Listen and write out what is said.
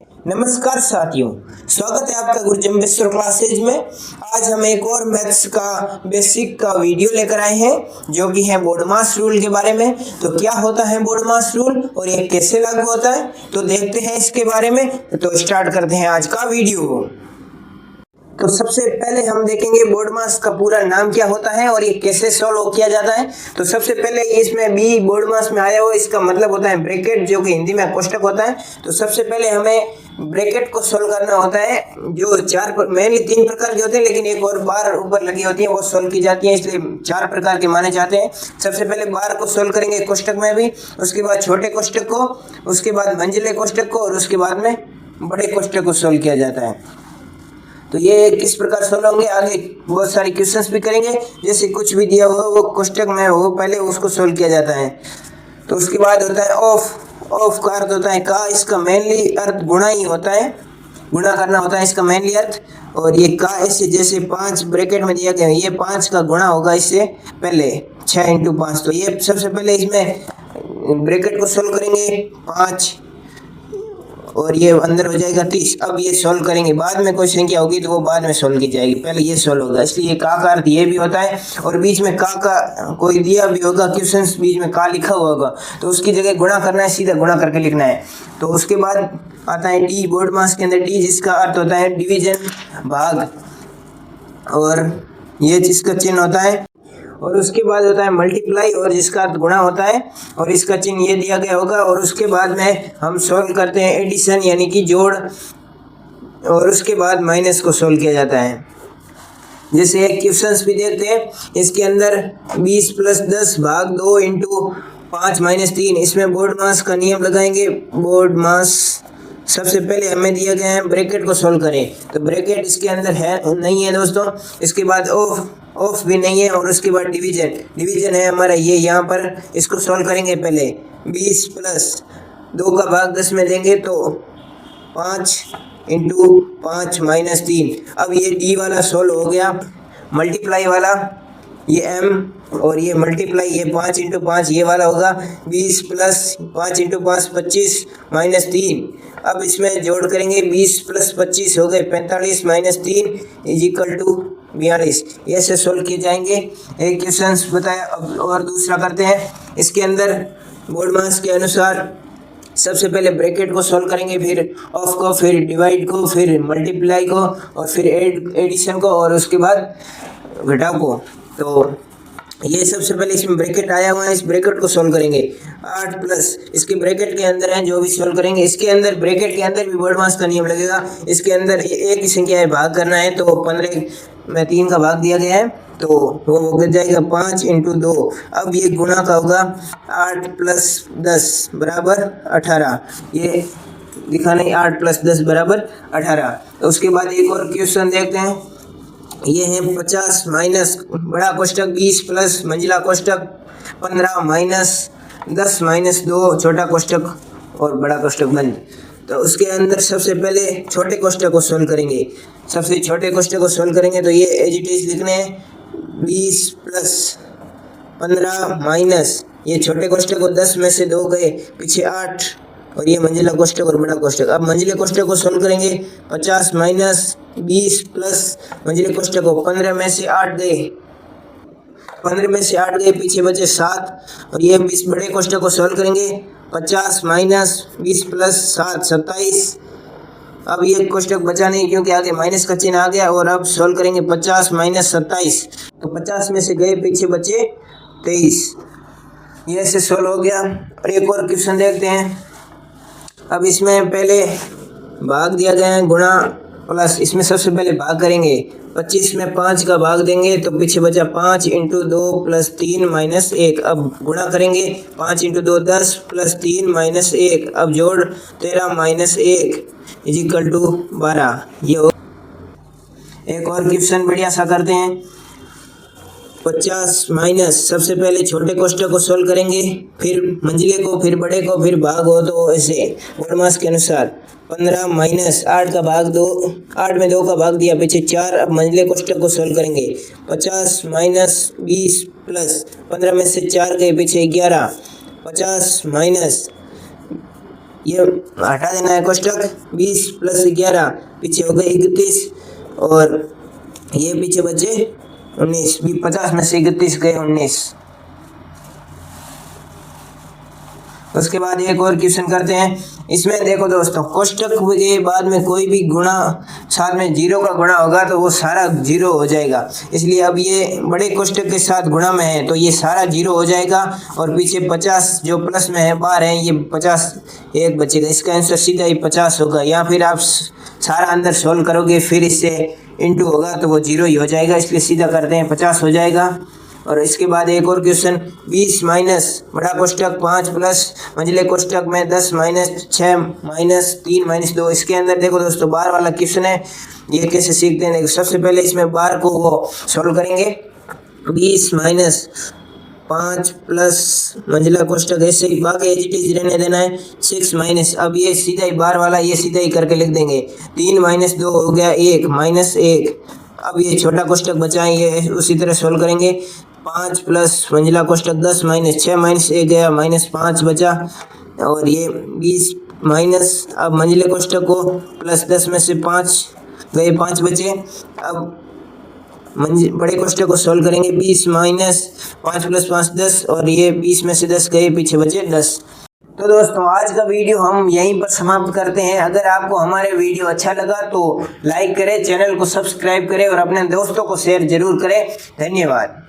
नमस्कार साथियों, स्वागत है आपका गुरुजन विश्व क्लासेज में। आज हम एक और मैथ्स का बेसिक का वीडियो लेकर आए हैं जो कि है बोडमास रूल के बारे में। तो क्या होता है बोडमास रूल और ये कैसे लागू होता है, तो देखते हैं इसके बारे में। तो स्टार्ट करते हैं आज का वीडियो। तो सबसे पहले हम देखेंगे बोडमास का पूरा नाम क्या होता है और ये कैसे सॉल्व किया जाता है। तो सबसे पहले इसमें बी बोडमास में आया हो, इसका मतलब होता है ब्रैकेट, जो कि हिंदी में कोष्टक होता है। तो सबसे पहले हमें ब्रैकेट को सोल्व करना होता है, जो मेनली 3 प्रकार के होते हैं, लेकिन एक और बार ऊपर लगी होती है वो सोल्व की जाती है, इसलिए 4 प्रकार के माने जाते हैं। सबसे पहले बार को सोल्व करेंगे कोष्टक में भी, उसके बाद छोटे कोष्टक को, उसके बाद मंझले कोष्टक को, और उसके बाद में बड़े कोष्टक को सोल्व किया जाता है। तो ये किस प्रकार सोल्व होंगे, आगे बहुत सारी क्वेश्चंस भी करेंगे। जैसे कुछ भी दिया हो वो कोष्टक में हो, पहले उसको सोल्व किया जाता है। तो उसके बाद होता है ऑफ का अर्थ होता है का, इसका मेनली अर्थ गुणा ही होता है, गुणा करना होता है इसका मेनली अर्थ। और ये का ऐसे जैसे 5 ब्रैकेट में दिया गया है, ये 5 का गुणा होगा इससे पहले 6 × 5। तो ये सबसे पहले इसमें ब्रैकेट को सोल्व करेंगे 5 और ये अंदर हो जाएगा 30। अब ये सोल्व करेंगे, बाद में कोई संख्या होगी तो वो बाद में सोल्व की जाएगी, पहले ये सोल्व होगा। इसलिए का अर्थ ये भी होता है। और बीच में का कोई दिया भी होगा क्वेश्चंस, बीच में का लिखा हुआ होगा तो उसकी जगह गुणा करना है, सीधा गुणा करके लिखना है। तो उसके बाद आता है डी बोडमास के अंदर, डी जिसका अर्थ होता है डिवीजन, भाग, और ये जिसका चिन्ह होता है। और उसके बाद होता है मल्टीप्लाई, और जिसका अर्थ गुणा होता है, और इसका चिन्ह ये दिया गया होगा। और उसके बाद में हम सोल्व करते हैं एडिशन यानी कि जोड़, और उसके बाद माइनस को सोल्व किया जाता है। जैसे एक क्वेश्चंस भी देखते हैं, इसके अंदर 20 + 10 भाग 2 × 5 - 3। इसमें बोडमास का नियम लगाएंगे। बोडमास सबसे पहले हमें दिया गया है ब्रैकेट को सोल्व करें, तो ब्रैकेट इसके अंदर है नहीं है दोस्तों। इसके बाद ऑफ भी नहीं है, और उसके बाद डिवीजन है हमारा ये यहाँ पर। इसको सोल्व करेंगे पहले 20 + 2 का भाग 10 में देंगे तो 5 × 5 - 3। अब ये डी वाला सोल्व हो गया। मल्टीप्लाई वाला ये m, और ये मल्टीप्लाई ये 5 × 5 ये वाला होगा 20 + 5 × 5 25 - 3। अब इसमें जोड़ करेंगे 20 + 25 हो गए 45 - 3 = 42। ऐसे सोल्व किए जाएंगे। एक क्वेश्चन बताया, अब और दूसरा करते हैं। इसके अंदर बोडमास के अनुसार सबसे पहले ब्रैकेट को सोल्व करेंगे, फिर ऑफ को, फिर डिवाइड को, फिर मल्टीप्लाई को, और फिर एडिशन को, और उसके बाद घटाव को। तो ये सबसे पहले इसमें ब्रैकेट आया हुआ है, इस ब्रैकेट को सोल्व करेंगे। 8 प्लस इसके ब्रैकेट के अंदर है जो भी सोल्व करेंगे, इसके अंदर ब्रैकेट के अंदर भी बोडमास का नियम लगेगा। इसके अंदर एक ही संख्या है, भाग करना है, तो 15 में 3 का भाग दिया गया है, तो वो हो जाएगा 5 × 2। अब ये गुणा का होगा 8 + 10 = 18। ये दिखाना है 8 + 10 = 18। तो उसके बाद एक और क्वेश्चन देखते हैं। ये है 50 माइनस बड़ा कोष्टक 20 प्लस मंझला कोष्टक 15 - 10 - 2 छोटा कोष्टक और बड़ा कोष्टक बंद। तो उसके अंदर सबसे पहले छोटे कोष्टक को सोल्व करेंगे। सबसे छोटे कोष्टक को सोल्व करेंगे तो ये एज इट इज लिखने हैं 20 + 15 माइनस ये छोटे कोष्टक को 10 में से 2 गए, पीछे 8, और ये मंझला कोष्टक और बड़ा कोष्टक। अब मंझले कोष्टक को सोल्व करेंगे 50 - 20 प्लस मंझले कोष्टक को 15 में से 8 गए, 15 में से 8 गए, पीछे बचे 7। और ये इस बड़े कोष्टक को सोल्व करेंगे 50 - 20 + 7 27। अब ये कोष्टक बचा नहीं क्योंकि आगे माइनस का चिन्ह आ गया। और अब सोल्व करेंगे 50 - 27, तो 50 में से गए, पीछे बचे 23। ये ऐसे सोल्व हो गया। और एक और क्वेश्चन देखते हैं। अब इसमें पहले भाग दिया गया है गुणा प्लस, इसमें सबसे पहले भाग करेंगे। 25 में 5 का भाग देंगे तो पीछे बचा 5 × 2 + 3 - 1। अब गुणा करेंगे 5 × 2 10 + 3 - 1। अब जोड़ 13 - 1 = 12। ये एक और क्वेश्चन बढ़िया सा करते हैं। 50 माइनस सबसे पहले छोटे कोष्टक को सोल्व करेंगे, फिर मंझले को, फिर बड़े को, फिर भाग हो तो ऐसे बोडमास के अनुसार। 15 माइनस 8 का भाग 2, 8 में 2 का भाग दिया, पीछे 4। अब मंझले कोष्टक को सोल्व करेंगे। 50 - 20 + 15 में से 4 गए, पीछे 11। 50 - ये हटा देना है कोष्टक। 20 प्लस 11 पीछे हो गए 31 और ये पीछे बचे 19। 50 में से 31 गए 19। उसके बाद एक और क्वेश्चन करते हैं। इसमें देखो दोस्तों, कोष्टक के बाद में कोई भी गुणा साथ में जीरो का गुणा होगा तो वो सारा जीरो हो जाएगा, इसलिए अब ये बड़े कोष्टक के साथ गुणा में है तो ये सारा जीरो हो जाएगा और पीछे 50 जो प्लस में है बाहर है ये 50 एक बचेगा। इसका आंसर सीधा ही 50 होगा। या फिर आप सारा अंदर सोल्व करोगे फिर इससे इंटू होगा तो वो जीरो ही हो जाएगा, इसलिए सीधा करते हैं 50 हो जाएगा। और इसके बाद एक और क्वेश्चन, 20 माइनस बड़ा कोष्टक 5 प्लस मंझले कोष्टक में 10 माइनस 6 माइनस 3 माइनस 2। इसके अंदर देखो दोस्तों बार वाला क्वेश्चन है, ये कैसे सीखते हैं। देखो सबसे पहले इसमें बार को वो सॉल्व करेंगे। 20 माइनस 5 प्लस मंझला कोष्टक ऐसे ही बाकी एज इट इज रहने देना है। 6 माइनस, अब ये सीधा ही बार वाला ये सीधा ही करके लिख देंगे। 3 माइनस 2 हो गया 1 माइनस 1। अब ये छोटा कोष्टक बचा है ये उसी तरह सोल्व करेंगे। 5 प्लस मंझला कोष्टक 10 माइनस 6 माइनस 1 गया माइनस 5 बचा और ये 20 माइनस, अब मंझले कोष्टक को प्लस 10 में से 5 गए 5 बचे। अब बड़े कोष्टक को सोल्व करेंगे। 20 माइनस 5 प्लस 5 10 और ये 20 में से 10 गए पीछे बचे 10। तो दोस्तों आज का वीडियो हम यहीं पर समाप्त करते हैं। अगर आपको हमारे वीडियो अच्छा लगा तो लाइक करें, चैनल को सब्सक्राइब करें और अपने दोस्तों को शेयर जरूर करें। धन्यवाद।